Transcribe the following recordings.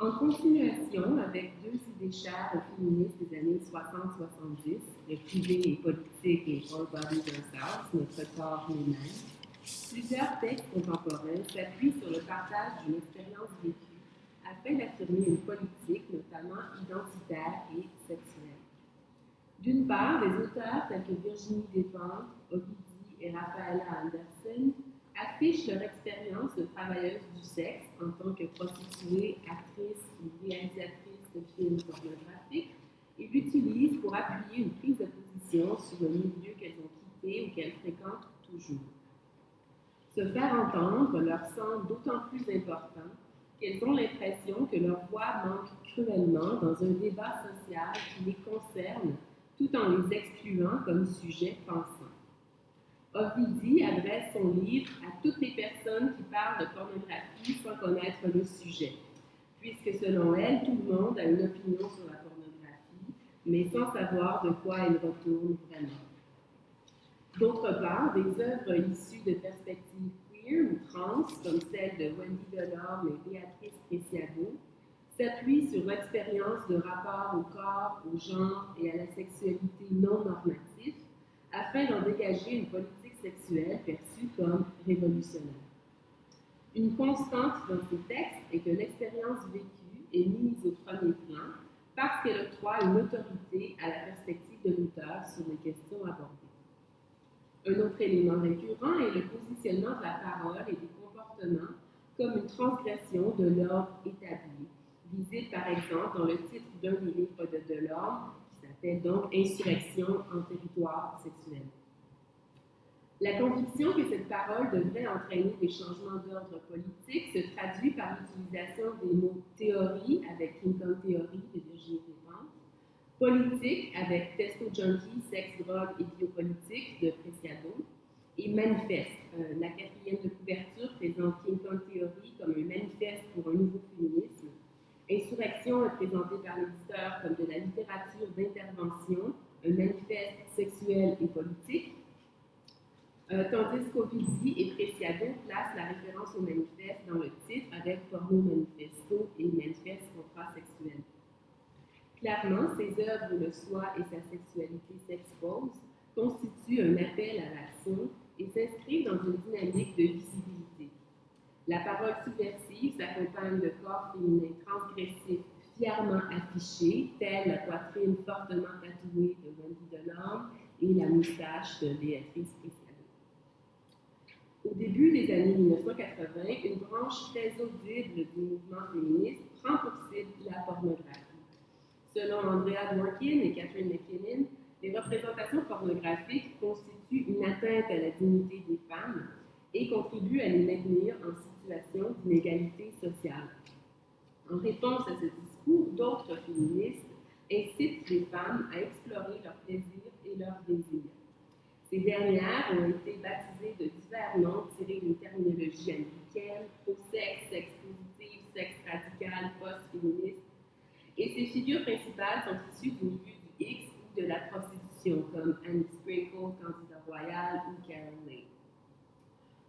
En continuation avec deux idées chères aux féministes des années 60-70, le privé est politique et all bodies ourselves, notre corps nous-mêmes, plusieurs textes contemporains s'appuient sur le partage d'une expérience vécue afin d'affirmer une politique, notamment identitaire et sexuelle. D'une part, des auteurs tels que Virginie Despentes, Ovidie et Rafaela Anderson affichent leur expérience de travailleuse du sexe en tant que prostituée, actrice ou réalisatrice de films pornographiques et l'utilisent pour appuyer une prise de position sur le milieu qu'elles ont quitté ou qu'elles fréquentent toujours. Se faire entendre leur semble d'autant plus important qu'elles ont l'impression que leur voix manque cruellement dans un débat social qui les concerne tout en les excluant comme sujet pensant. Ovidie adresse son livre à toutes les personnes qui parlent de pornographie sans connaître le sujet, puisque selon elle, tout le monde a une opinion sur la pornographie, mais sans savoir de quoi elle retourne vraiment. D'autre part, des œuvres issues de perspectives queer ou trans, comme celle de Wendy Delorme et Béatrice Preciado, s'appuient sur l'expérience de rapport au corps, au genre et à la sexualité non normative, afin d'en dégager une politique sexuelle perçue comme révolutionnaire. Une constante dans ces textes est que l'expérience vécue est mise au premier plan parce qu'elle octroie une autorité à la perspective de l'auteur sur les questions abordées. Un autre élément récurrent est le positionnement de la parole et des comportements comme une transgression de l'ordre établi, visé par exemple dans le titre d'un des livres de Delorme, qui s'appelle donc Insurrection en territoire sexuel. La conviction que cette parole devrait entraîner des changements d'ordre politique se traduit par l'utilisation des mots théorie avec Kingdom Theory de Virginie Despentes, politique avec Testo Junkie, sexe, drogue et biopolitique de Preciado, et manifeste, la quatrième de couverture présente Kingdom Theory comme un manifeste pour un nouveau féminisme. Insurrection est présentée par l'éditeur comme de la littérature d'intervention, un manifeste sexuel et politique, tandis qu'Ovidie et Preciado placent la référence au manifeste dans le titre avec Porno Manifesto et Manifeste contrat sexuel. Clairement, ces œuvres où le soi et sa sexualité s'exposent constituent un appel à l'action et s'inscrivent dans une dynamique de visibilité. La parole subversive s'accompagne de corps féminins transgressifs fièrement affichés, tels la poitrine fortement tatouée de Wendy Delorme et la moustache de Béatrice Preciado. Au début des années 1980, une branche très audible du mouvement féministe prend pour cible la pornographie. Selon Andrea Dworkin et Catherine McKinnon, les représentations pornographiques constituent une atteinte à la dignité des femmes et contribuent à les maintenir en situation d'inégalité sociale. En réponse à ce discours, d'autres féministes incitent les femmes à explorer leurs plaisirs et leurs désirs. Ces dernières ont été baptisées de divers noms tirés d'une terminologie américaine, pro-sexe, sexe positif, sexe radical, post-féministe. Et ces figures principales sont issues du milieu du X ou de la prostitution, comme Annie Sprinkle, Candida Royal ou Carol Lane.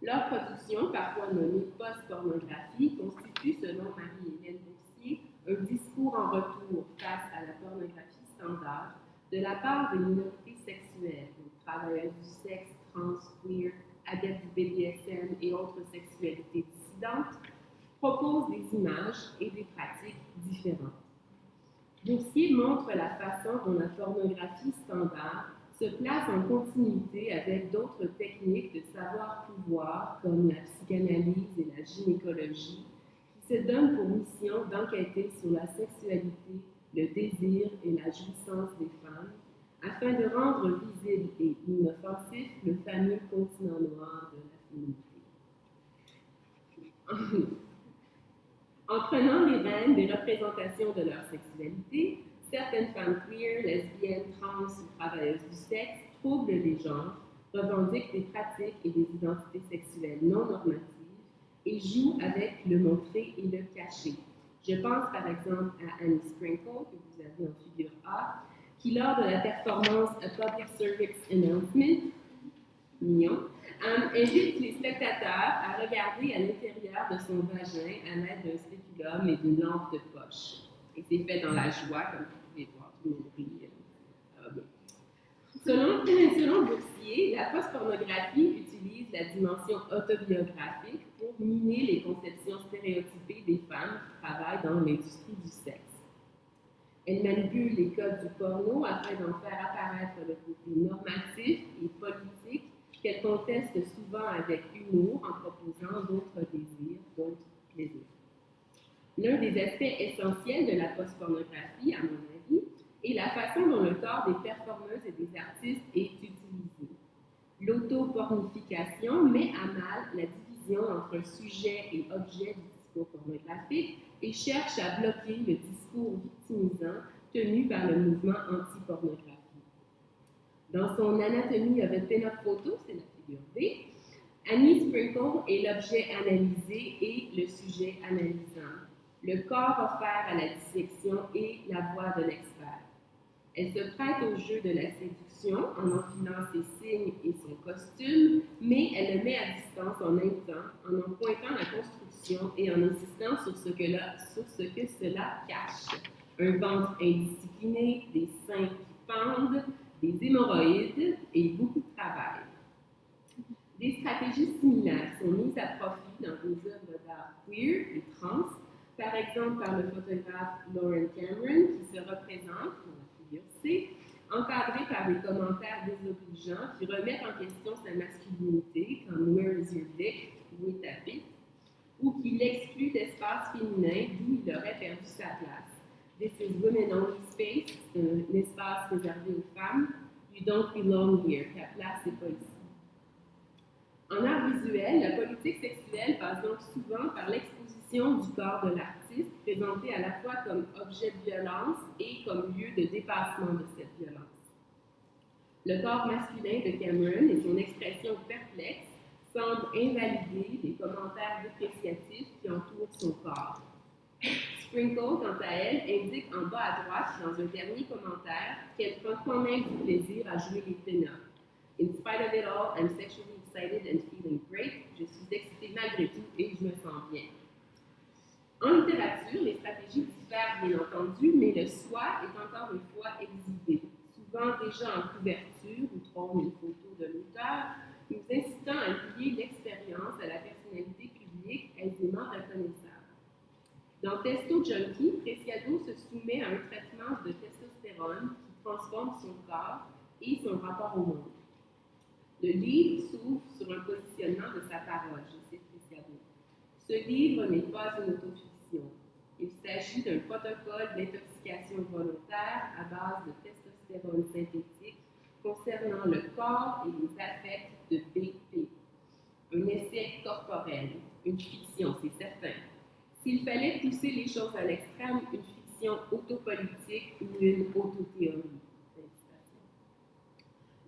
Leur production, parfois nommée post-pornographie, constitue, selon Marie-Hélène Boursier, un discours en retour face à la pornographie standard de la part des minorités sexuelles, des travailleuses du sexe, trans, queer, adeptes du BDSM et autres sexualités dissidentes, proposent des images et des pratiques différentes. Boursier montre la façon dont la pornographie standard se place en continuité avec d'autres techniques de savoir-pouvoir comme la psychanalyse et la gynécologie, qui se donnent pour mission d'enquêter sur la sexualité, le désir et la jouissance des femmes, afin de rendre visible et inoffensif le fameux continent noir de la féminité. En prenant les rênes des représentations de leur sexualité, certaines femmes queer, lesbiennes, trans ou travailleuses du sexe troublent les genres, revendiquent des pratiques et des identités sexuelles non normatives et jouent avec le montré et le caché. Je pense par exemple à Annie Sprinkle, que vous avez en figure A, qui lors de la performance A Public Service Announcement, mignon, invite les spectateurs à regarder à l'intérieur de son vagin à l'aide d'un spéculum et d'une lampe de poche. Et c'est fait dans la joie, comme vous pouvez voir, tout le monde rit. Selon Boursier, la post-pornographie utilise la dimension autobiographique pour miner les conceptions stéréotypées des femmes qui travaillent dans l'industrie du sexe. Elle manipule les codes du porno afin d'en faire apparaître le côté normatif et politique qu'elle conteste souvent avec humour en proposant d'autres désirs, d'autres plaisirs. L'un des aspects essentiels de la post-pornographie, à mon avis, est la façon dont le corps des performeuses et des artistes est utilisé. L'autopornification met à mal la division entre sujet et objet du discours pornographique et cherche à bloquer le discours victimisant tenu par le mouvement anti-pornographie. Dans son Anatomy of a Pin-Up Photo, c'est la figure B, Annie Sprinkle est l'objet analysé et le sujet analysant, le corps offert à la dissection et la voix de l'expert. Elle se prête au jeu de la séduction en enfilant ses signes et son costume, mais elle le met à distance en même temps, en pointant la construction et en insistant sur ce que cela cache. Un ventre indiscipliné, des seins qui pendent, des hémorroïdes et beaucoup de travail. Des stratégies similaires sont mises à profit dans des œuvres d'art queer et trans, par exemple par le photographe Lauren Cameron, qui se représente, dans la figure C, encadré par des commentaires désobligeants qui remettent en question sa masculinité, comme Where is your dick? Où est ta bite? Ou qui l'exclut d'espace féminin d'où il aurait perdu sa place. This is women only space, c'est un espace réservé aux femmes. You don't belong here, ta place n'est pas ici. En art visuel, la politique sexuelle passe donc souvent par l'exposition du corps de l'artiste, présenté à la fois comme objet de violence et comme lieu de dépassement de cette violence. Le corps masculin de Cameron et son expression perplexe semblent invalider les commentaires dépréciatifs qui entourent son corps. Sprinkle, quant à elle, indique en bas à droite, dans un dernier commentaire, qu'elle prend quand même du plaisir à jouer les pin-ups. In spite of it all, I'm sexually excited and feeling great. Je suis excitée malgré tout et je me sens bien. En littérature, les stratégies diffèrent bien entendu, mais le soi est encore une fois exhibé, souvent déjà en couverture où trône une photo de l'auteur, nous incitant à lier l'expérience à la personnalité publique aisément reconnaissable. Dans Testo Junkie, Preciado se soumet à un traitement de testostérone qui transforme son corps et son rapport au monde. Le livre s'ouvre sur un positionnement de sa parole, je cite Preciado. Ce livre n'est pas une autofiction. Il s'agit d'un protocole d'intoxication volontaire à base de testostérone synthétique concernant le corps et les affects de BP. Un essai corporel, une fiction, c'est certain. S'il fallait pousser les choses à l'extrême, une fiction autopolitique ou une autothéorie.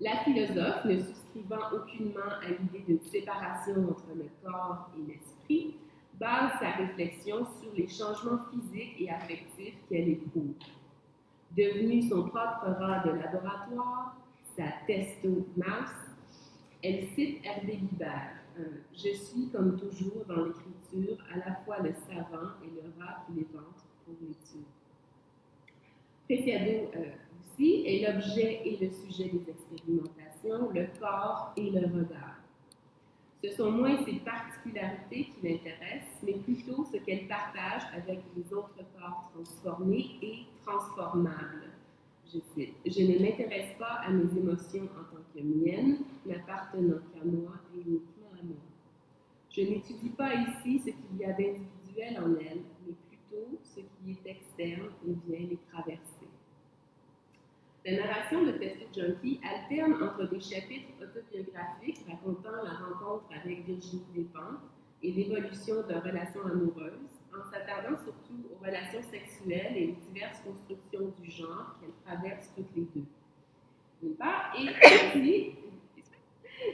La philosophe, ne souscrivant aucunement à l'idée d'une séparation entre le corps et l'esprit, base sa réflexion sur les changements physiques et affectifs qu'elle éprouve. Devenue son propre rat de laboratoire, sa testo-mouse, elle cite Hervé Guibert. Je suis, comme toujours, dans l'écriture, à la fois le savant et le rat qui les vente pour l'étude. Preciado aussi est l'objet et le sujet des expérimentations, le corps et le regard. Ce sont moins ses particularités qui l'intéressent, mais plutôt ce qu'elle partage avec les autres corps transformés et transformables. Je cite, « Je ne m'intéresse pas à mes émotions en tant que miennes, n'appartenant qu'à moi et uniquement à moi. Je n'étudie pas ici ce qu'il y a d'individuel en elles, mais plutôt ce qui est externe et vient les traverser. » La narration de Testo Junkie alterne entre des chapitres autobiographiques racontant la rencontre avec Virginie Despentes et l'évolution de relations amoureuses, en s'attardant surtout aux relations sexuelles et aux diverses constructions du genre qu'elles traversent toutes les deux. D'une part, et aussi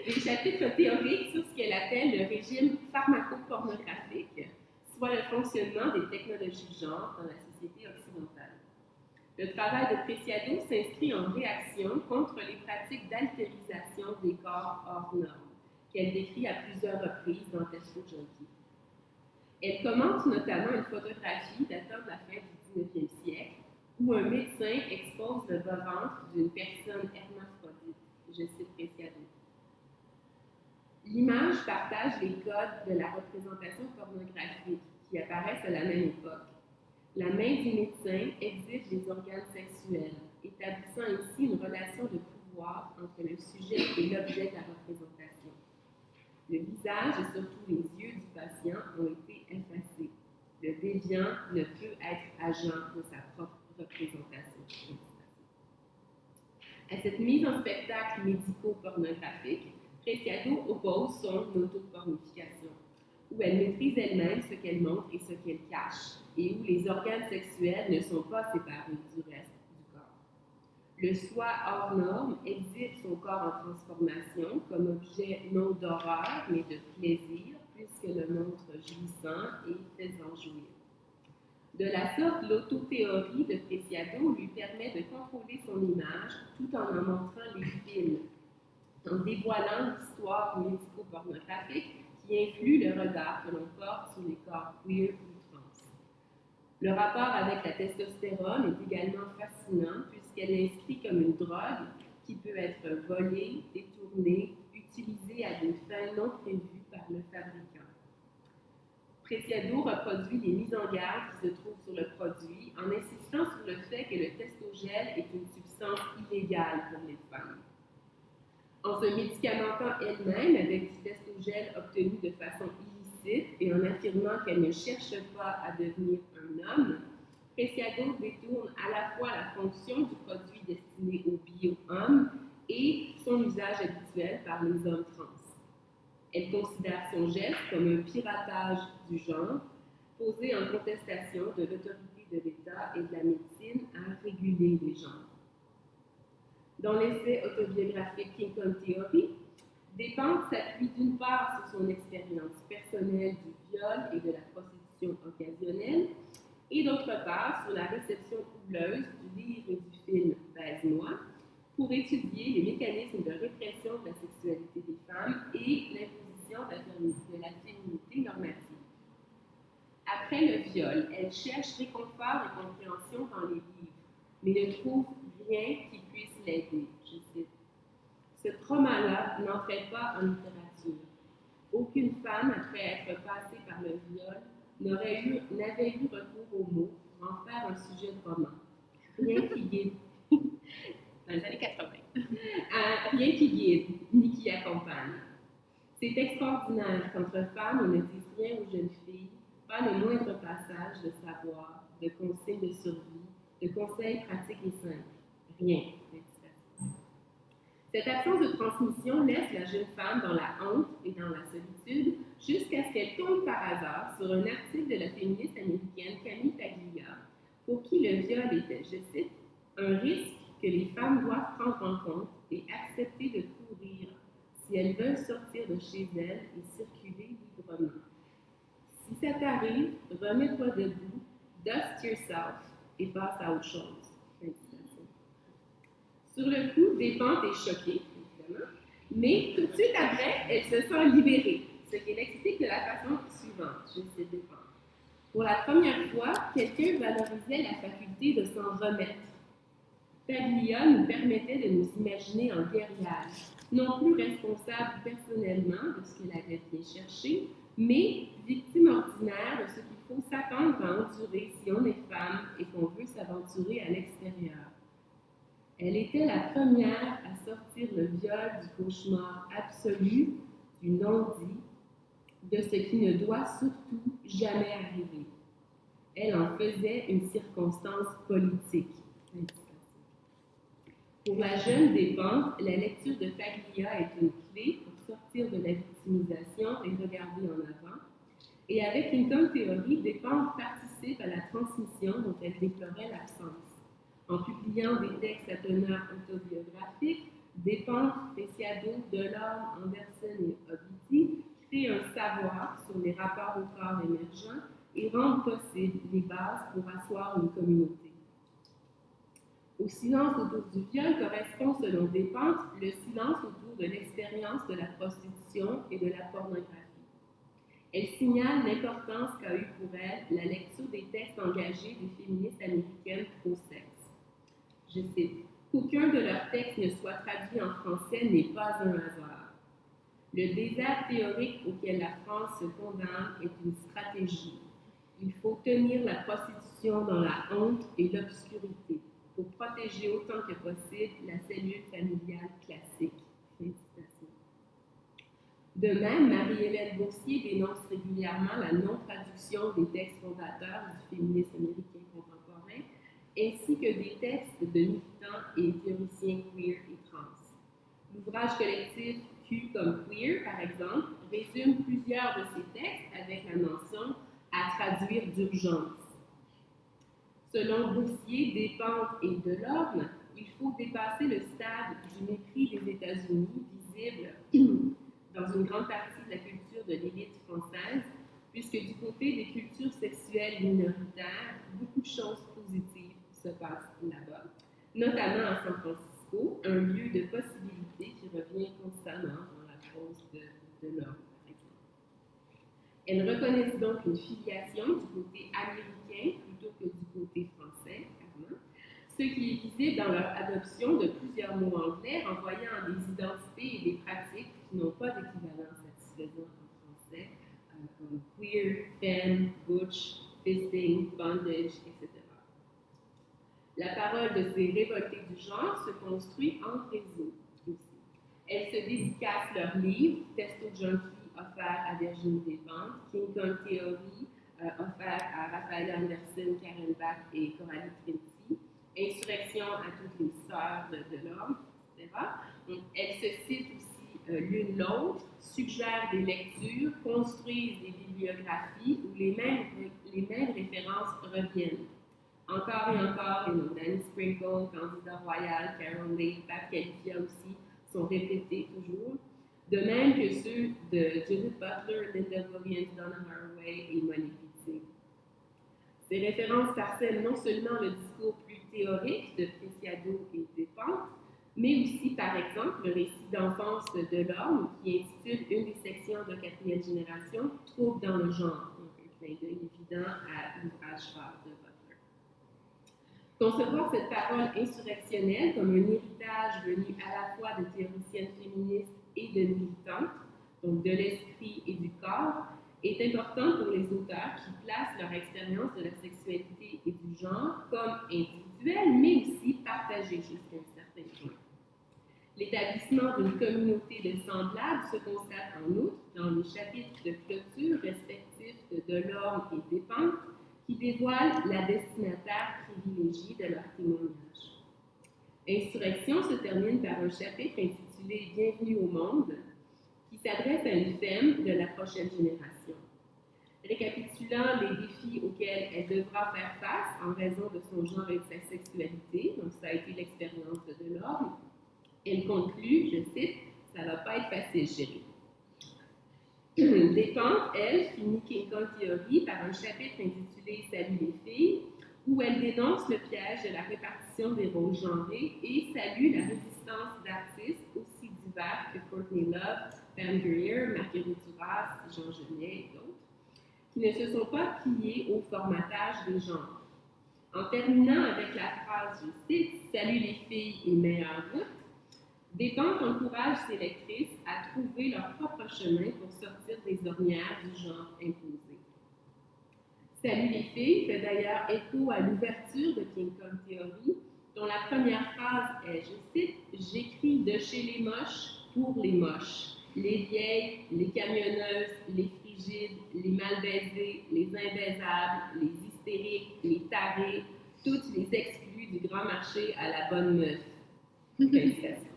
des chapitres théoriques sur ce qu'elle appelle le régime pharmacopornographique, soit le fonctionnement des technologies de genre dans la société occidentale. Le travail de Preciado s'inscrit en réaction contre les pratiques d'altérisation des corps hors normes. qu'elle décrit à plusieurs reprises dans Testo Junkie. Elle commente notamment une photographie datant de la fin du 19e siècle où un médecin expose le bas-ventre d'une personne hermaphrodite. Je cite Preciado. L'image partage les codes de la représentation pornographique qui apparaissent à la même époque. La main du médecin exhibe les organes sexuels, établissant ainsi une relation de pouvoir entre le sujet et l'objet de la représentation. Le visage et surtout les yeux du patient ont été effacés. Le déviant ne peut être agent de sa propre représentation. À cette mise en spectacle médico-pornographique, Preciado oppose son autopornification, où elle maîtrise elle-même ce qu'elle montre et ce qu'elle cache, et où les organes sexuels ne sont pas séparés du reste du corps. Le soi hors norme exhibe son corps en transformation comme objet non d'horreur, mais de plaisir, puisque le montre jouissant et faisant jouir. De la sorte, l'autothéorie de Preciado lui permet de contrôler son image tout en montrant les films, en dévoilant l'histoire médico-pornographique qui influe le regard que l'on porte sur les corps queer ou trans. Le rapport avec la testostérone est également fascinant puisqu'elle l'inscrit comme une drogue qui peut être volée, détournée, utilisée à des fins non prévues par le fabricant. Preciado reproduit les mises en garde qui se trouvent sur le produit en insistant sur le fait que le testogel est une substance illégale pour les femmes. En se médicamentant elle-même avec du testogel obtenu de façon illicite et en affirmant qu'elle ne cherche pas à devenir un homme, Preciado détourne à la fois la fonction du produit destiné aux bio-hommes et son usage habituel par les hommes trans. Elle considère son geste comme un piratage du genre, posé en contestation de l'autorité de l'État et de la médecine à réguler les genres. Dans l'essai autobiographique King Kong Theory, Despentes s'appuie d'une part sur son expérience personnelle du viol et de la prostitution occasionnelle, et d'autre part sur la réception troubleuse du livre et du film Baise-moi, pour étudier les mécanismes de répression de la sexualité des femmes et l'imposition de la féminité normative. Après le viol, elle cherche réconfort et compréhension dans les livres, mais ne trouve rien qui puisse l'aider. Je cite. Ce trauma-là n'entrait pas en littérature. Aucune femme, après être passée par le viol, n'avait eu recours aux mots pour en faire un sujet de roman. Rien qui guide. Dans les années 80. Rien qui guide, ni qui accompagne. C'est extraordinaire qu'entre femmes, on ne dise rien aux jeunes filles, pas le moindre passage de savoir, de consignes de survie, de conseils pratiques et simples. Rien. Cette absence de transmission laisse la jeune femme dans la honte et dans la solitude jusqu'à ce qu'elle tombe par hasard sur un article de la féministe américaine Camille Paglia, pour qui le viol était, je cite, un risque que les femmes doivent prendre en compte et accepter de courir si elles veulent sortir de chez elles et circuler librement. Si ça t'arrive, remets-toi debout, dust yourself et passe à autre chose. Sur le coup, Despentes est choquée, évidemment, mais tout de suite après, elle se sent libérée, ce qu'elle explique de la façon suivante, je cite Despentes. Pour la première fois, quelqu'un valorisait la faculté de s'en remettre. Paglia nous permettait de nous imaginer en guerrière, non plus responsable personnellement de ce qu'elle avait bien cherché, mais victime ordinaire de ce qu'il faut s'attendre à endurer si on est femme et qu'on veut s'aventurer à l'extérieur. Elle était la première à sortir le viol du cauchemar absolu, du non-dit, de ce qui ne doit surtout jamais arriver. Elle en faisait une circonstance politique. Pour la jeune Despentes, la lecture de Paglia est une clé pour sortir de la victimisation et regarder en avant. Et avec King Theory, Despentes participe à la transmission dont elle déplorait l'absence. En publiant des textes à teneur autobiographique, Despentes, Preciado, Delorme, Anderson et Obiti créent un savoir sur les rapports au corps émergents et rendent possibles les bases pour asseoir une communauté. Au silence autour du viol correspond, selon Despentes, le silence autour de l'expérience de la prostitution et de la pornographie. Elle signale l'importance qu'a eu pour elle la lecture des textes engagés des féministes américaines pro-sexe. Je cite, « Qu'aucun de leurs textes ne soit traduit en français n'est pas un hasard. Le désert théorique auquel la France se condamne est une stratégie. Il faut tenir la prostitution dans la honte et l'obscurité pour protéger autant que possible la cellule familiale classique. » De même, Marie-Hélène Boursier dénonce régulièrement la non-traduction des textes fondateurs du féminisme américain contemporain, ainsi que des textes de militants et théoriciens queer et trans. L'ouvrage collectif Q comme queer, par exemple, résume plusieurs de ces textes avec la mention « à traduire d'urgence ». Selon Boursier, Despentes et Delorme, il faut dépasser le stade du mépris des États-Unis, visible dans une grande partie de la culture de l'élite française, puisque du côté des cultures sexuelles minoritaires, beaucoup de choses positives se passent là-bas, notamment à San Francisco, un lieu de possibilités qui revient constamment dans la prose de l'homme, par exemple. Elles reconnaissent donc une filiation du côté américain plutôt que du côté français, clairement, ce qui est visible dans leur adoption de plusieurs mots anglais renvoyant à des identités et des pratiques qui n'ont pas d'équivalent satisfaisant en français, comme queer, femme, butch, fisting, bondage, etc. La parole de ces révoltés du genre se construit en réseau aussi. Elles se dédicacent leurs livres, Testo Junkie, offert à Virginie Despentes, King Kong Theory, offert à Raphaël Anderson, Karen Bach et Coralie Trinity, Insurrection à toutes les sœurs de l'homme, etc. Donc, elles se citent aussi l'une l'autre, suggèrent des lectures, construisent des bibliographies où les mêmes références reviennent. Encore et encore, les noms d'Annie Sprinkle, Candida Royal, Carol Leigh, Pat Califia aussi sont répétés toujours, de même que ceux de Judith Butler, Linda Williams, Donna Haraway et Monique Wittig. Ces références parsèment non seulement le discours plus théorique de Preciado et Despentes, mais aussi, par exemple, le récit d'enfance de Delorme, qui intitule une des sections de quatrième génération, Trouble dans le genre, donc un clin d'œil évident à l'ouvrage phare de Butler. Concevoir cette parole insurrectionnelle comme un héritage venu à la fois de théoriciennes féministes et de militantes, donc de l'esprit et du corps, est important pour les auteurs qui placent leur expérience de la sexualité et du genre comme individuelle, mais aussi partagée jusqu'à un certain point. L'établissement d'une communauté de semblables se constate en outre dans les chapitres de clôture respectifs de Delorme et Despentes, qui dévoilent la destinataire privilégiée de leur témoignage. Insurrection se termine par un chapitre intitulé Bienvenue au monde, qui s'adresse à une femme de la prochaine génération. Récapitulant les défis auxquels elle devra faire face en raison de son genre et de sa sexualité, donc ça a été l'expérience de Delorme, elle conclut, je cite, « Ça ne va pas être facile, chérie. » Despentes, elle, finit King Kong Theory par un chapitre intitulé « Salut les filles », où elle dénonce le piège de la répartition des rôles genrés et salue la résistance d'artistes aussi divers que Courtney Love, Pam Grier, Marguerite Duras, Jean Genet et d'autres, qui ne se sont pas pliés au formatage des genres. En terminant avec la phrase, je cite, « Salut les filles et meilleure route », Despentes encourage ses lectrices à trouver leur propre chemin pour sortir des ornières du genre imposé. Salut les filles fait d'ailleurs écho à l'ouverture de King Kong Theory, dont la première phrase est, je cite, « J'écris de chez les moches pour les moches, les vieilles, les camionneuses, les frigides, les mal baisées, les imbaisables, les hystériques, les tarés, toutes les exclues du grand marché à la bonne meuf. » Félicitations.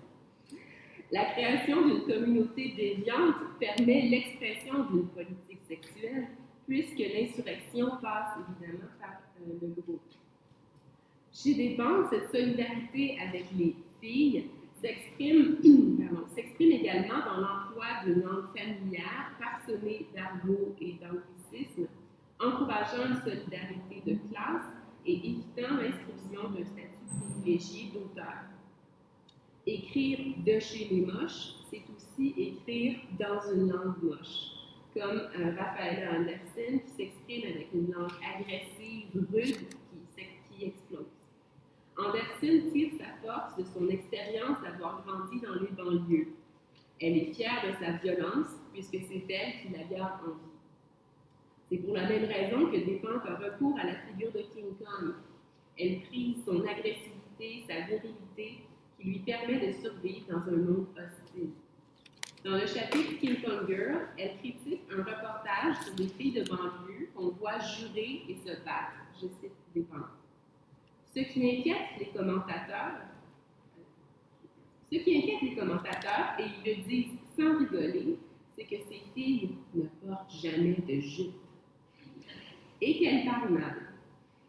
La création d'une communauté déviante permet l'expression d'une politique sexuelle, puisque l'insurrection passe évidemment par le groupe. Chez Despentes, cette solidarité avec les filles s'exprime également dans l'emploi d'une langue familière parsemée d'argot et d'anglicisme, encourageant une solidarité de classe et évitant l'inscription d'un statut privilégié d'auteur. Écrire de chez les moches, c'est aussi écrire dans une langue moche, comme Rafaela Anderson qui s'exprime avec une langue agressive, rude, qui explose. Anderson tire sa force de son expérience d'avoir grandi dans les banlieues. Elle est fière de sa violence, puisque c'est elle qui la garde en vie. C'est pour la même raison que Despentes a recours à la figure de King Kong. Elle prise son agressivité, sa virilité, qui lui permet de survivre dans un monde hostile. Dans le chapitre King Kong Girl, elle critique un reportage sur des filles de banlieue qu'on voit jurer et se battre. Je cite Despentes. Ce qui inquiète les commentateurs, et ils le disent sans rigoler, c'est que ces filles ne portent jamais de jupe et qu'elles parlent mal.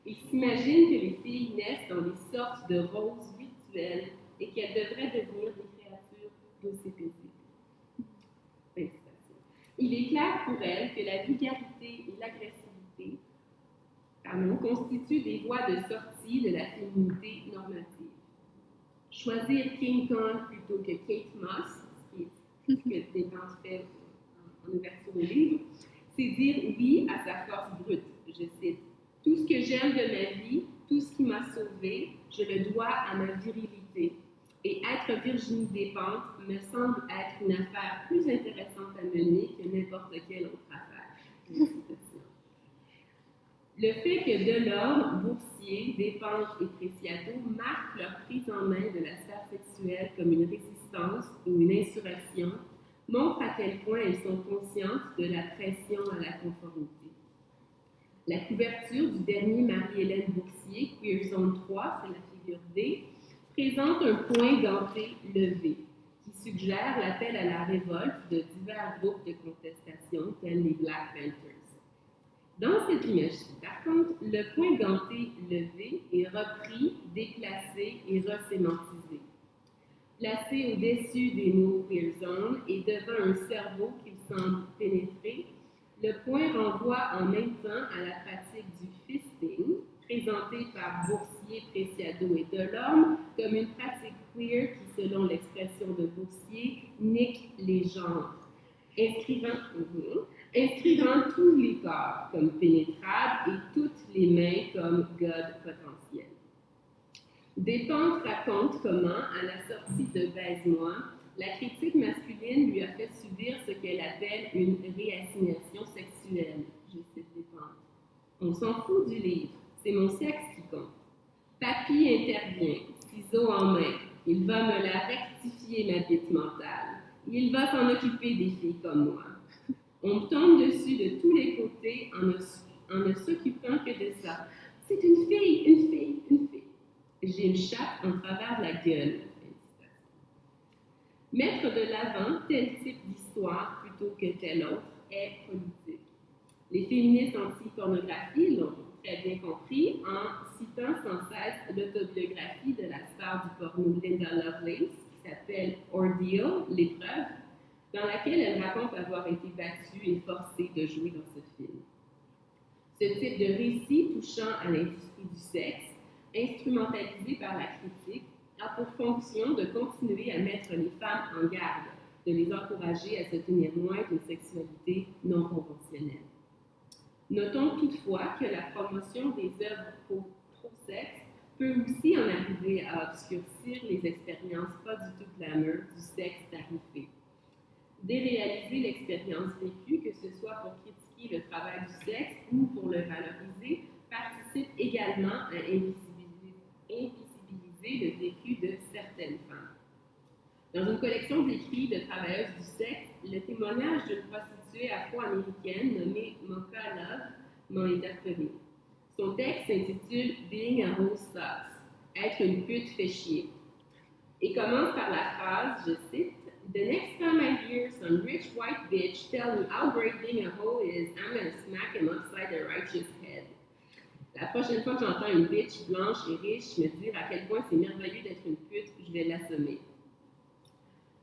Ils s'imaginent que les filles naissent dans des sortes de roses virtuelles et qu'elles devraient devenir des créatures d'aussi paisibles. Il est clair pour elles que la vulgarité et l'agressivité constituent des voies de sortie de la féminité normative. Choisir King Kong plutôt que Kate Moss, ce que Despentes fait en ouverture au livre, c'est dire oui à sa force brute. Je cite: tout ce que j'aime de ma vie, tout ce qui m'a sauvée, je le dois à ma virilité. Et être Virginie Despentes me semble être une affaire plus intéressante à mener que n'importe quelle autre affaire. Le fait que Delorme, Boursier, Despentes et Preciado marquent leur prise en main de la sphère sexuelle comme une résistance ou une insurrection montre à quel point elles sont conscientes de la pression à la conformité. La couverture du dernier Marie-Hélène Boursier, Queer Zone 3, c'est la figure D, présente un point ganté levé, qui suggère l'appel à la révolte de divers groupes de contestation, tels les Black Panthers. Dans cette image-ci, par contre, le point ganté levé est repris, déplacé et resémantisé. Placé au-dessus des mots queer zone et devant un cerveau qu'il semble pénétrer, le point renvoie en même temps à la pratique du fisting, présentée par Boursier, Preciado et Delorme comme une pratique queer qui, selon l'expression de Boursier, nique les genres, inscrivant tous les corps comme pénétrables et toutes les mains comme God potentiels. Despentes raconte comment, à la sortie de Baise-moi, la critique masculine lui a fait subir ce qu'elle appelle une réassignation sexuelle. Je cite Despentes. On s'en fout du livre, c'est mon sexe qui compte. Papy intervient, ciseaux en main. Il va me la rectifier, ma bite mentale. Il va s'en occuper des filles comme moi. On me tombe dessus de tous les côtés en ne s'occupant que de ça. C'est une fille, une fille, une fille. J'ai une chape en travers de la gueule. Mettre de l'avant tel type d'histoire plutôt que tel autre est politique. Les féministes anti-pornographie l'ont très bien compris en citant sans cesse l'autobiographie de la star du porno Linda Lovelace, qui s'appelle Ordeal, l'épreuve, dans laquelle elle raconte avoir été battue et forcée de jouer dans ce film. Ce type de récit touchant à l'industrie du sexe, instrumentalisé par la critique, a pour fonction de continuer à mettre les femmes en garde, de les encourager à se tenir loin d'une sexualité non conventionnelle. Notons toutefois que la promotion des œuvres pro-sexe peut aussi en arriver à obscurcir les expériences pas du tout glamour du sexe tarifé. Déréaliser l'expérience vécue, que ce soit pour critiquer le travail du sexe ou pour le valoriser, participe également à invisibiliser le vécu de certaines femmes. Dans une collection d'écrits de travailleuses du sexe, le témoignage d'une prostituée afro-américaine nommée Mocha Love m'a interpellée. Son texte s'intitule Being a Hoe Sucks, être une pute fait chier, et commence par la phrase, je cite, The next time I hear some rich white bitch tell me how great being a hoe is, I'm gonna smack him upside the righteous head. La prochaine fois que j'entends une bitch blanche et riche me dire à quel point c'est merveilleux d'être une pute, je vais l'assommer.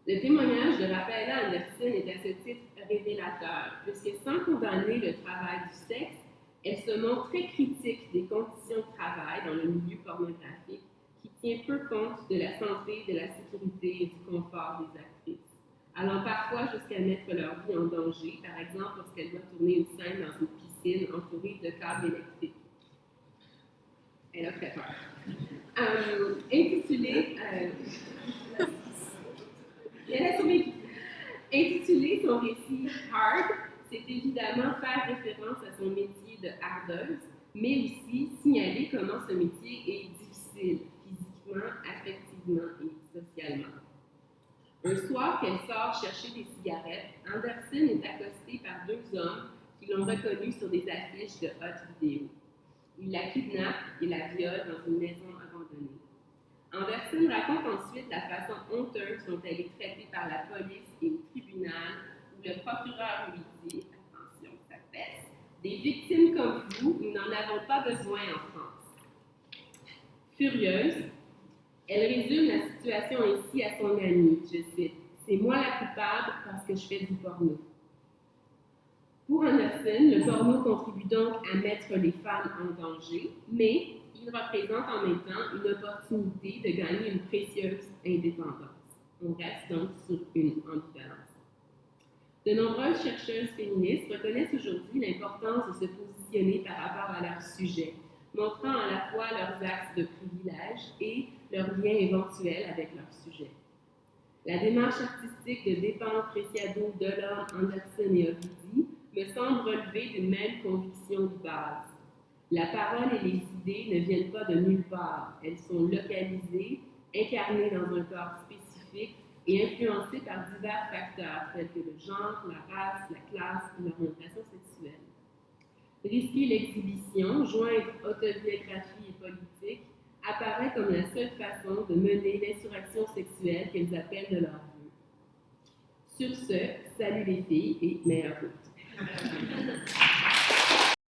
Le témoignage de Rafaela Anderson est à ce titre révélateur, puisque sans condamner le travail du sexe, elle se montre très critique des conditions de travail dans le milieu pornographique qui tient peu compte de la santé, de la sécurité et du confort des actrices, allant parfois jusqu'à mettre leur vie en danger, par exemple lorsqu'elle doit tourner une scène dans une piscine entourée de câbles électriques. Elle a très peur. Intitulé son récit Hard, c'est évidemment faire référence à son métier de hardeuse, mais aussi signaler comment ce métier est difficile, physiquement, affectivement et socialement. Un soir qu'elle sort chercher des cigarettes, Anderson est accostée par deux hommes qui l'ont reconnue sur des affiches de haute vidéo. Ils la kidnappent et la violent dans une maison abandonnée. Anderson raconte ensuite la façon honteuse dont elle est traitée par la police et au tribunal, où le procureur lui dit, attention, ça pèse, des victimes comme vous, nous n'en avons pas besoin en France. Furieuse, elle résume la situation ainsi à son amie, je cite, c'est moi la coupable parce que je fais du porno. Pour Anderson, le porno contribue donc à mettre les femmes en danger, mais il représente en même temps une opportunité de gagner une précieuse indépendance. On reste donc sur une ambivalence. De nombreuses chercheuses féministes reconnaissent aujourd'hui l'importance de se positionner par rapport à leur sujet, montrant à la fois leurs axes de privilège et leurs liens éventuels avec leur sujet. La démarche artistique de Despentes, Preciado, Delorme, Anderson et Ovidi me semble relever d'une même conviction de base. La parole et les idées ne viennent pas de nulle part. Elles sont localisées, incarnées dans un corps spécifique et influencées par divers facteurs tels que le genre, la race, la classe ou l'orientation sexuelle. Risquer l'exhibition, joindre autobiographie et politique, apparaît comme la seule façon de mener l'insurrection sexuelle qu'elles appellent de leur vœu. Sur ce, salut les filles et meilleure route.